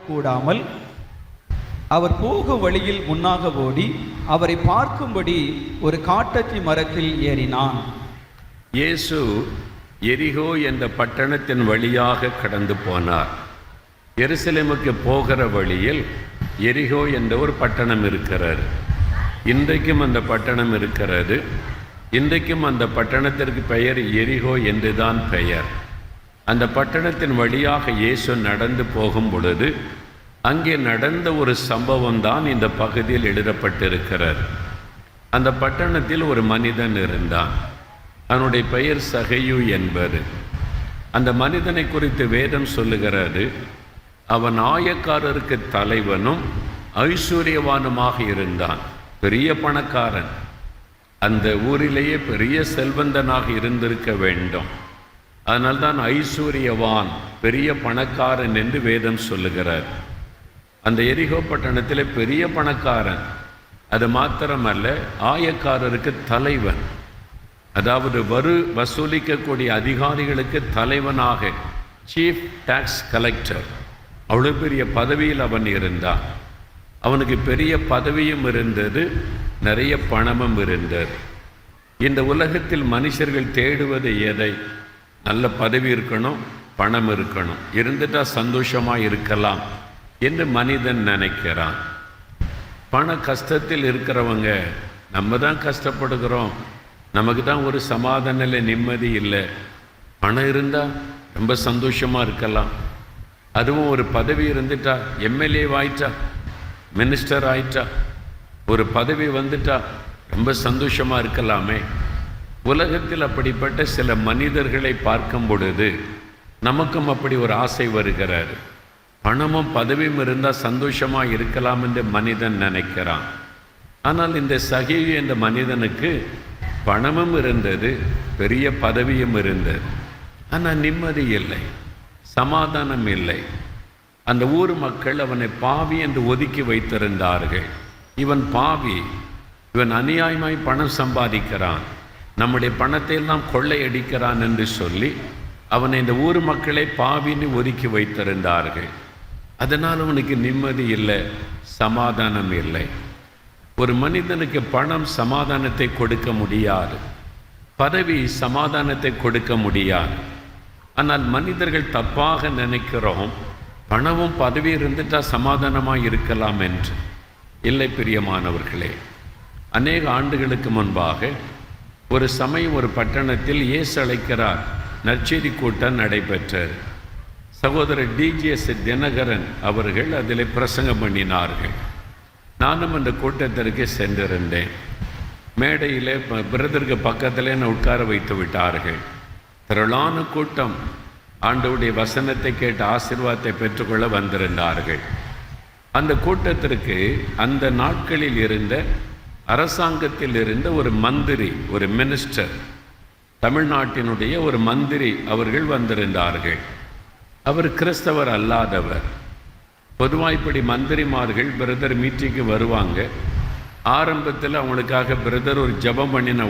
கூடாமல் அவர் போகும் வழியில் முன்னாக ஓடி அவரை பார்க்கும்படி ஒரு காட்டத்தி மரத்தில் ஏறினான். இயேசு எரிகோ என்ற பட்டணத்தின் வழியாக கடந்து போனார். எருசலேமுக்கு போகிற வழியில் எரிகோ என்ற ஒரு பட்டணம் இருக்கிறது. இன்றைக்கும் அந்த பட்டணம் இருக்கிறது. இன்றைக்கும் அந்த பட்டணத்திற்கு பெயர் எரிகோ என்றுதான் பெயர். அந்த பட்டணத்தின் வழியாக இயேசு நடந்து போகும் பொழுது அங்கே நடந்த ஒரு சம்பவம் தான் இந்த பகுதியில் எழுதப்பட்டிருக்கிறது. அந்த பட்டணத்தில் ஒரு மனிதன் இருந்தான். அவனுடைய பெயர் சகையு என்பது. அந்த மனிதனை குறித்து வேதம் சொல்லுகிறது, அவன் ஆயக்காரருக்கு தலைவனும் ஐஸ்வர்யவானுமாக இருந்தான். பெரிய பணக்காரன், அந்த ஊரிலேயே பெரிய செல்வந்தனாக இருந்திருக்க வேண்டும். அதனால்தான் ஐஸ்வர்யவான், பெரிய பணக்காரன் என்று வேதம் சொல்லுகிறார். அந்த எரிகோ பட்டணத்தில் பெரிய பணக்காரன். அது மாத்திரமல்ல, ஆயக்காரருக்கு தலைவன், அதாவது வசூலிக்கக்கூடிய அதிகாரிகளுக்கு தலைவனாக, சீஃப் டாக்ஸ் கலெக்டர், அவ்வளோ பெரிய பதவியில் அவன் இருந்தான். அவனுக்கு பெரிய பதவியும் இருந்தது, நிறைய பணமும் இருந்தது. இந்த உலகத்தில் மனுஷர்கள் தேடுவது எதை? நல்ல பதவி இருக்கணும், பணம் இருக்கணும், இருந்துட்டா சந்தோஷமாக இருக்கலாம் என்று மனிதன் நினைக்கிறான். பண கஷ்டத்தில் இருக்கிறவங்க, நம்ம தான் கஷ்டப்படுகிறோம், நமக்கு தான் ஒரு சமாதான இல்லை, நிம்மதி இல்லை. பணம் இருந்தால் ரொம்ப சந்தோஷமாக இருக்கலாம். அதுவும் ஒரு பதவி இருந்துட்டா, எம்எல்ஏ ஆயிட்டா, மினிஸ்டர் ஆயிட்டா, ஒரு பதவி வந்துட்டா ரொம்ப சந்தோஷமாக இருக்கலாமே. உலகத்தில் அப்படிப்பட்ட சில மனிதர்களை பார்க்கும் பொழுது நமக்கும் அப்படி ஒரு ஆசை வருகிறார். பணமும் பதவியும் இருந்தால் சந்தோஷமாக இருக்கலாம் என்று மனிதன் நினைக்கிறான். ஆனால் இந்த சகையு என்ற மனிதனுக்கு பணமும் இருந்தது, பெரிய பதவியும் இருந்தது, ஆனால் நிம்மதி இல்லை, சமாதானம் இல்லை. அந்த ஊர் மக்கள் அவனை பாவி என்று ஒதுக்கி வைத்திருந்தார்கள். இவன் பாவி, இவன் அநியாயமாய் பணம் சம்பாதிக்கிறான், நம்முடைய பணத்தை எல்லாம் கொள்ளையடிக்கிறான் என்று சொல்லி அவனை இந்த ஊர் மக்களை பாவின்னு ஒதுக்கி வைத்திருந்தார்கள். அதனால் அவனுக்கு நிம்மதி இல்லை, சமாதானம் இல்லை. ஒரு மனிதனுக்கு பணம் சமாதானத்தை கொடுக்க முடியாது, பதவி சமாதானத்தை கொடுக்க முடியாது. ஆனால் மனிதர்கள் தப்பாக நினைக்கிறோம், பணமும் பதவி இருந்துட்டா சமாதானமாக இருக்கலாம் என்று. இல்லை பிரியமானவர்களே, அநேக ஆண்டுகளுக்கு முன்பாக ஒரு சமயம் ஒரு பட்டணத்தில் இயேசு அழைக்கிறார் நற்செய்தி கூட்டம் நடைபெற்றது. சகோதரர் டிஜிஎஸ் தினகரன் அவர்கள் அதில் பிரசங்கம் பண்ணினார்கள். நானும் அந்த கூட்டத்திற்கு சென்றிருந்தேன். மேடையில் பிரதருக்கு பக்கத்தில் என்னை உட்கார வைத்து விட்டார்கள். திரளான கூட்டம் ஆண்டவருடைய வசனத்தை கேட்டு ஆசீர்வாதத்தை பெற்றுக்கொள்ள வந்திருந்தார்கள். அந்த கூட்டத்திற்கு அந்த நாட்களில் இருந்த அரசாங்கத்தில் இருந்த ஒரு மந்திரி, ஒரு மினிஸ்டர், தமிழ்நாட்டினுடைய ஒரு மந்திரி அவர்கள் வந்திருந்தார்கள். அவர் கிறிஸ்தவர் அல்லாதவர். பொதுவாக இப்படி மந்திரிமார்கள் பிரதர் மீட்டிங்கு வருவாங்க. ஆரம்பத்தில் அவங்களுக்காக பிரதர் ஒரு ஜெபம் பண்ணின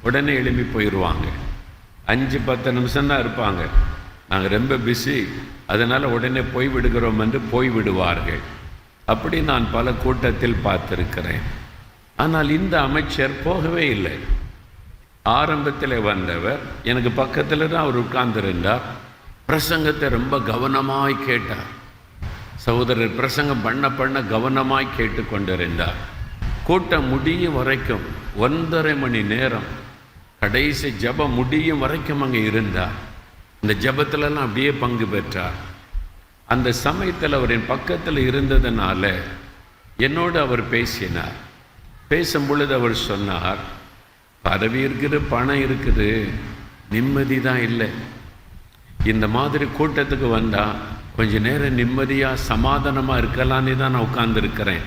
உடனே எழுப்பி போயிடுவாங்க. 5-10 நிமிஷம் தான் இருப்பாங்க. நாங்கள் ரொம்ப பிஸி, அதனால் உடனே போய்விடுகிறோம் என்று போய்விடுவார்கள். அப்படி நான் பல கூட்டத்தில் பார்த்திருக்கிறேன். ஆனால் இந்த அமைச்சர் போகவே இல்லை. ஆரம்பத்தில் வந்தவர் எனக்கு பக்கத்தில் தான் அவர் உட்கார்ந்திருந்தார். பிரசங்கத்தை ரொம்ப கவனமாய் கேட்டார். சகோதரர் பிரசங்கம் பண்ண கவனமாய் கேட்டு கொண்டிருந்தார். கூட்டம் முடியும் வரைக்கும் 1.5 மணி நேரம், கடைசி ஜபம் முடியும் வரைக்கும் அங்கே இருந்தார். இந்த ஜபத்திலலாம் அப்படியே பங்கு பெற்றார். அந்த சமயத்தில் அவரின் பக்கத்தில் இருந்ததுனால என்னோடு அவர் பேசினார். பேசும் பொழுது அவர் சொன்னார், பதவி இருக்குது, பணம் இருக்குது, நிம்மதி தான் இல்லை. இந்த மாதிரி கூட்டத்துக்கு வந்தால் கொஞ்ச நேரம் நிம்மதியாக சமாதானமாக இருக்கலான்னு தான் நான் உட்கார்ந்துருக்கிறேன்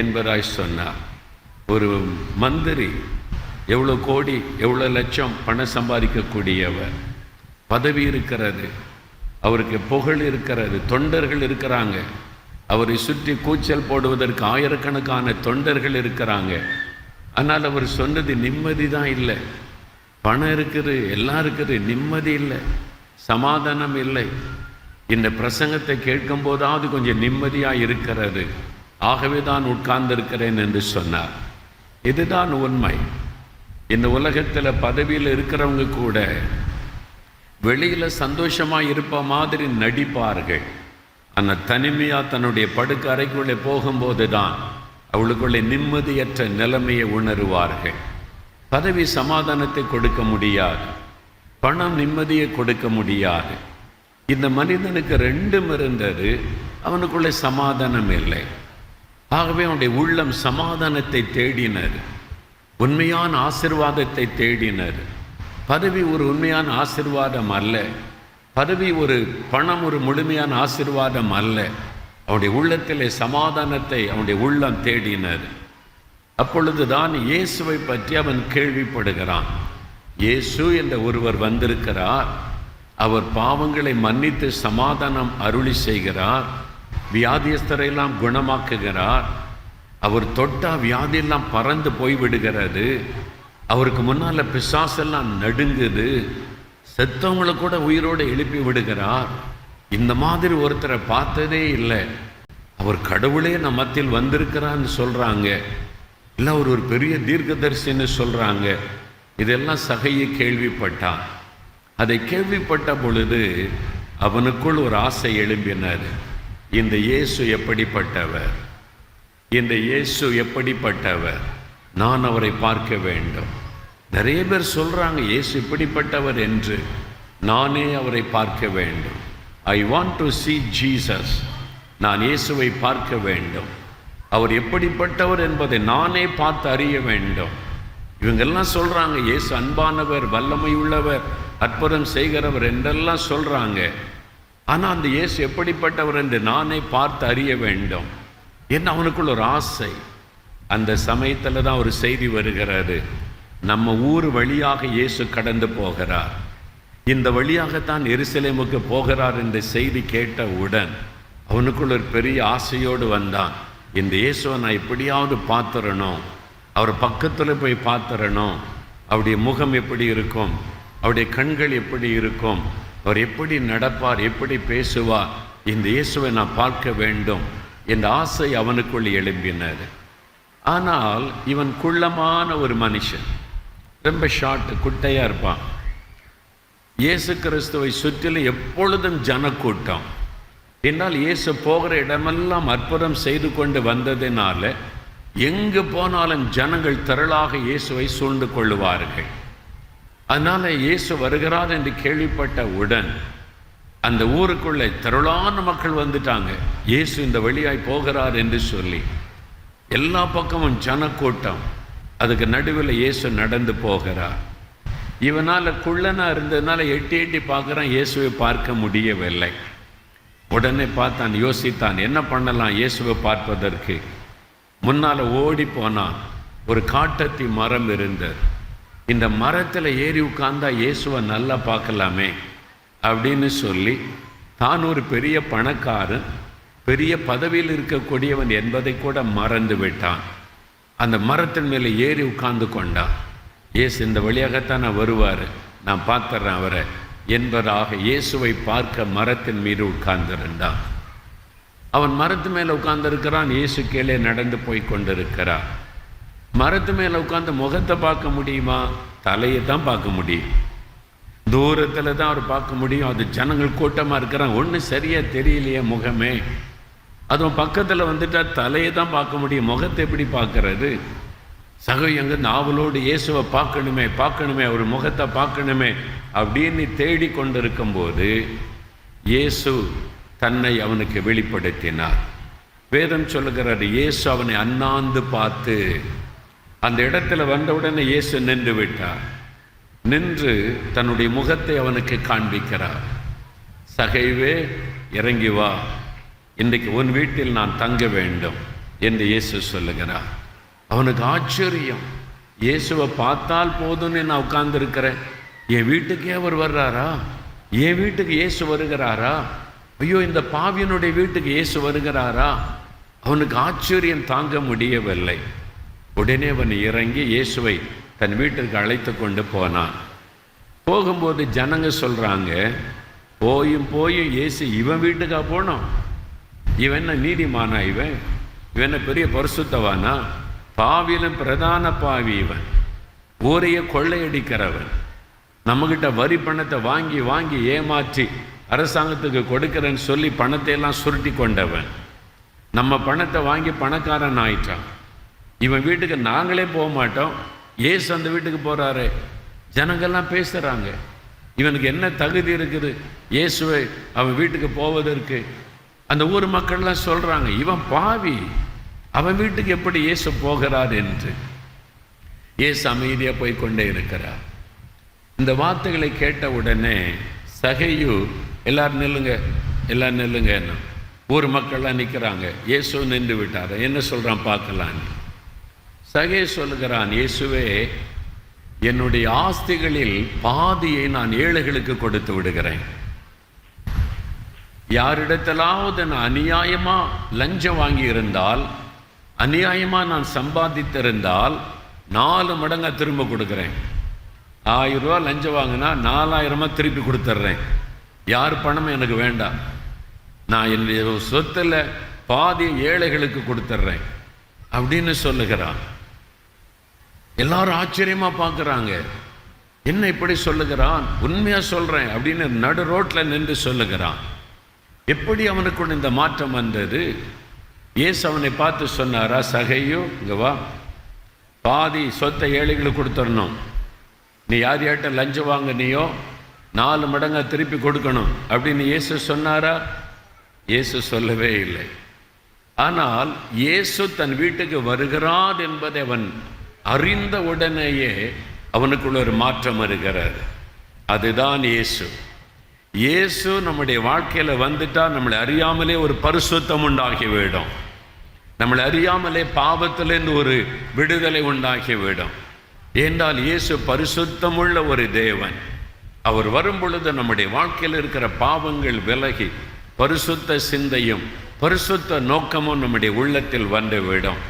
என்பதாய் சொன்னார். ஒரு மந்திரி எவ்வளோ கோடி, எவ்வளோ லட்சம் பணம் சம்பாதிக்கக்கூடியவர், பதவி இருக்கிறது, அவருக்கு புகழ் இருக்கிறது, தொண்டர்கள் இருக்கிறாங்க, அவரை சுற்றி கூச்சல் போடுவதற்கு ஆயிரக்கணக்கான தொண்டர்கள் இருக்கிறாங்க. ஆனால் அவர் சொன்னது நிம்மதி தான் இல்லை. பணம் இருக்குது, எல்லாம் இருக்குது, நிம்மதி இல்லை, சமாதானம் இல்லை. இந்த பிரசங்கத்தை கேட்கும் போதாவது கொஞ்சம் நிம்மதியாக இருக்கிறது, ஆகவே தான் உட்கார்ந்திருக்கிறேன் என்று சொன்னார். இதுதான் உண்மை. இந்த உலகத்தில் பதவியில் இருக்கிறவங்க கூட வெளியில் சந்தோஷமாக இருப்ப மாதிரி நடிப்பார்கள். ஆனால் தனிமையாக தன்னுடைய படுக்க அறைக்குள்ளே போகும்போது தான் அவளுக்குள்ளே நிம்மதியற்ற நிலைமையை உணருவார்கள். பதவி சமாதானத்தை கொடுக்க முடியாது, பணம் நிம்மதியை கொடுக்க முடியாது. இந்த மனிதனுக்கு ரெண்டும் இருந்தது, அவனுக்குள்ளே சமாதானம் இல்லை. ஆகவே அவனுடைய உள்ளம் சமாதானத்தை தேடினர், உண்மையான ஆசீர்வாதத்தை தேடினர். பதவி ஒரு உண்மையான ஆசீர்வாதம் அல்ல, பதவி ஒரு பணம் ஒரு முழுமையான ஆசீர்வாதம் அல்ல. அவனுடைய உள்ளத்திலே சமாதானத்தை அவனுடைய உள்ளம் தேடினர். அப்பொழுதுதான் இயேசுவை பற்றி அவன் கேள்விப்படுகிறான். இயேசு என்ற ஒருவர் வந்திருக்கிறார், அவர் பாவங்களை மன்னித்து சமாதானம் அருளி செய்கிறார், வியாதியஸ்தரையெல்லாம் குணமாக்குகிறார், அவர் தொட்டா வியாதியெல்லாம் பறந்து போய்விடுகிறது, அவருக்கு முன்னால் பிசாசெல்லாம் நடுங்குது, செத்தவங்களை கூட உயிரோடு எழுப்பி விடுகிறார். இந்த மாதிரி ஒருத்தரை பார்த்ததே இல்லை, அவர் கடவுளே நம்ம மத்தியில் வந்திருக்கிறான்னு சொல்கிறாங்க, இல்லை அவர் ஒரு பெரிய தீர்க்கதரிசின்னு சொல்கிறாங்க. இதெல்லாம் சகையை கேள்விப்பட்டான். அதை கேள்விப்பட்ட பொழுது அவனுக்குள் ஒரு ஆசை எழும்பினார். இந்த இயேசு எப்படிப்பட்டவர், இந்த இயேசு எப்படிப்பட்டவர், நான் அவரை பார்க்க வேண்டும். நிறைய பேர் சொல்கிறாங்க இயேசு இப்படிப்பட்டவர் என்று, நானே அவரை பார்க்க வேண்டும். I want to see Jesus. நான் இயேசுவை பார்க்க வேண்டும், அவர் எப்படிப்பட்டவர் என்பதை நானே பார்த்து அறிய வேண்டும். இவங்கெல்லாம் சொல்கிறாங்க இயேசு அன்பானவர், வல்லமை உள்ளவர், அற்புதம் செய்கிறவர் என்றெல்லாம் சொல்கிறாங்க. ஆனால் அந்த இயேசு எப்படிப்பட்டவர் என்று நானே பார்த்து அறிய வேண்டும் என்று அவனுக்குள்ள ஒரு ஆசை. அந்த சமயத்தில் தான் ஒரு செய்தி வருகிறது, நம்ம ஊர் வழியாக இயேசு கடந்து போகிறார், இந்த வழியாகத்தான் எருசலேமுக்கு போகிறார் என்ற செய்தி கேட்டவுடன் அவனுக்குள்ள ஒரு பெரிய ஆசையோடு வந்தான். இந்த இயேசுவை நான் எப்படியாவது பார்த்துறணும், அவர் பக்கத்தில் போய் பார்த்துறணும், அவருடைய முகம் எப்படி இருக்கும், அவருடைய கண்கள் எப்படி இருக்கும், அவர் எப்படி நடப்பார், எப்படி பேசுவார், இந்த இயேசுவை நான் பார்க்க வேண்டும் என்ற ஆசை அவனுக்குள் எழும்பினார். ஆனால் இவன் குள்ளமான ஒரு மனுஷன், ரொம்ப ஷார்ட் குட்டையாக இருப்பான். இயேசு கிறிஸ்துவை சுற்றிலும் எப்பொழுதும் ஜனக்கூட்டம். என்னால் இயேசு போகிற இடமெல்லாம் அற்புதம் செய்து கொண்டு வந்ததினால எங்கு போனாலும் ஜனங்கள் திரளாக இயேசுவை சூழ்ந்து கொள்ளுவார்கள். அதனால் இயேசு வருகிறார் என்று கேள்விப்பட்டவுடன் அந்த ஊருக்குள்ளே திரளான மக்கள் வந்துட்டாங்க, இயேசு இந்த வழியாய் போகிறார் என்று சொல்லி. எல்லா பக்கமும் ஜனக்கூட்டம், அதுக்கு நடுவில் இயேசு நடந்து போகிறார். இவனால் குள்ளனா இருந்ததுனால எட்டி எட்டி பார்க்குறான், இயேசுவை பார்க்க முடியவில்லை. உடனே பார்த்தான், யோசித்தான் என்ன பண்ணலாம் இயேசுவை பார்ப்பதற்கு. முன்னால் ஓடி போனான். ஒரு காட்டத்தி மரம் இருந்தது, இந்த மரத்தில் ஏறி உட்கார்ந்தா இயேசுவை நல்லா பார்க்கலாமே அப்படின்னு சொல்லி, தான் ஒரு பெரிய பணக்காரன், பெரிய பதவியில் இருக்கக்கூடியவன் என்பதை கூட மறந்து விட்டான். அந்த மரத்தின் மேலே ஏறி உட்கார்ந்து கொண்டான். இயேசு இந்த வழியாகத்தான் நான் வருவார், நான் பார்த்துறேன் அவரை என்பதாக இயேசுவை பார்க்க மரத்தின் மீது உட்கார்ந்திருந்தான். அவன் மரத்து மேலே உட்கார்ந்திருக்கிறான், இயேசு கீழே நடந்து போய் கொண்டிருக்கிறான். மரத்து மேலே உட்கார்ந்து முகத்தை பார்க்க முடியுமா? தலையை தான் பார்க்க முடியும், தூரத்தில் தான் அவர் பார்க்க முடியும். அது ஜனங்கள் கூட்டமாக இருக்கிறான், ஒன்றும் சரியாக தெரியலையே முகமே. அதுவும் பக்கத்தில் வந்துட்டா தலையை தான் பார்க்க முடியும், முகத்தை எப்படி பார்க்கறது? சகோயங்க நாவலோடு இயேசுவை பார்க்கணுமே அவர் முகத்தை பார்க்கணுமே அப்படின்னு தேடி கொண்டிருக்கும்போது இயேசு தன்னை அவனுக்கு வெளிப்படுத்தினார். வேதம் சொல்லுகிறார், இயேசு அவனை அண்ணாந்து பார்த்து அந்த இடத்துல வந்தவுடனே இயேசு நின்று விட்டார். நின்று தன்னுடைய முகத்தை அவனுக்கு காண்பிக்கிறார். சகைவே இறங்கி வா, இன்றைக்கு உன் வீட்டில் நான் தங்க வேண்டும் என்று இயேசு சொல்லுகிறார். அவனுக்கு ஆச்சரியம், இயேசுவை பார்த்தால் போதும்னு நான் உட்கார்ந்துருக்கிறேன், என் வீட்டுக்கே அவர் வர்றாரா? என் வீட்டுக்கு இயேசு வருகிறாரா? ஐயோ, இந்த பாவியனுடைய வீட்டுக்கு இயேசு வருகிறாரா? அவனுக்கு ஆச்சரியம் தாங்க முடியவில்லை. உடனே அவன் இறங்கி இயேசுவை தன் வீட்டிற்கு அழைத்து கொண்டு போனான். போகும்போது ஜனங்க சொல்கிறாங்க, போயும் இயேசு இவன் வீட்டுக்கா போனோம்? இவன் என்ன நீதிமானா? இவன் என்ன பெரிய பரிசுத்தவானா? பாவியிலும் பிரதான பாவி இவன். ஊரையே கொள்ளையடிக்கிறவன். நம்மகிட்ட வரி பணத்தை வாங்கி வாங்கி ஏமாற்றி அரசாங்கத்துக்கு கொடுக்கிறேன்னு சொல்லி பணத்தை எல்லாம் சுருட்டி கொண்டவன். நம்ம பணத்தை வாங்கி பணக்காரன் ஆயிட்டான். இவன் வீட்டுக்கு நாங்களே போக மாட்டோம், ஏசு அந்த வீட்டுக்கு போகிறாரு. ஜனங்கள்லாம் பேசுகிறாங்க, இவனுக்கு என்ன தகுதி இருக்குது இயேசுவை அவன் வீட்டுக்கு போவதற்கு? அந்த ஊர் மக்கள்லாம் சொல்கிறாங்க, இவன் பாவி, அவன் வீட்டுக்கு எப்படி இயேசு போகிறார் என்று. இயேசு அமைதியாக போய் கொண்டே இருக்கிறார். இந்த வார்த்தைகளை கேட்ட உடனே சகையு, எல்லாரும் நில்லுங்க என்ன, ஊர் மக்கள்லாம் நிற்கிறாங்க. இயேசு நின்று விட்டார். என்ன சொல்கிறான் பார்க்கலாம். சகையு சொல்லுகிறான், இயேசுவே, என்னுடைய ஆஸ்திகளில் பாதியை நான் ஏழைகளுக்கு கொடுத்து விடுகிறேன். யாரிடத்திலாவது நான் அநியாயமா லஞ்சம் வாங்கி இருந்தால், அநியாயமா நான் சம்பாதித்திருந்தால் 4 மடங்கா திரும்ப கொடுக்குறேன். 1000 ரூபா லஞ்சம் வாங்கினா 4000 திருப்பி கொடுத்துட்றேன். யார் பணமும் எனக்கு வேண்டாம். நான் என்னுடைய சொத்துல பாதி ஏழைகளுக்கு கொடுத்துட்றேன் அப்படின்னு சொல்லுகிறான். எல்லாரும் ஆச்சரியமா பார்க்குறாங்க, என்ன இப்படி சொல்லுகிறான், உண்மையா சொல்றேன் அப்படின்னு நடு ரோட்டில் நின்று சொல்லுகிறான். எப்படி அவனுக்குள்ள இந்த மாற்றம் வந்தது? இயேசு அவனை பார்த்து சொன்னாரா, சகையோ இங்க வா, பாதி சொத்தை ஏழைகளுக்கு கொடுத்துடணும். நீ யார் யார்கிட்ட லஞ்சம் வாங்கினியோ 4 மடங்கா திருப்பி கொடுக்கணும் அப்படின்னு இயேசு சொன்னாரா? இயேசு சொல்லவே இல்லை. ஆனால் இயேசு தன் வீட்டுக்கு வருகிறார் என்பதை அவன் அறிந்த உடனேயே அவனுக்குள்ள ஒரு மாற்றம் வருகிறது. அதுதான் இயேசு. இயேசு நம்முடைய வாழ்க்கையில் வந்துட்டா நம்மளை அறியாமலே ஒரு பரிசுத்தம் உண்டாகிவிடும். நம்மளை அறியாமலே பாவத்திலிருந்து ஒரு விடுதலை உண்டாகிவிடும். ஏனென்றால் இயேசு பரிசுத்தமுள்ள ஒரு தேவன். அவர் வரும் பொழுது நம்முடைய வாழ்க்கையில் இருக்கிற பாவங்கள் விலகி பரிசுத்த சிந்தையும் பரிசுத்த நோக்கமும் நம்முடைய உள்ளத்தில் வந்துவிடும்.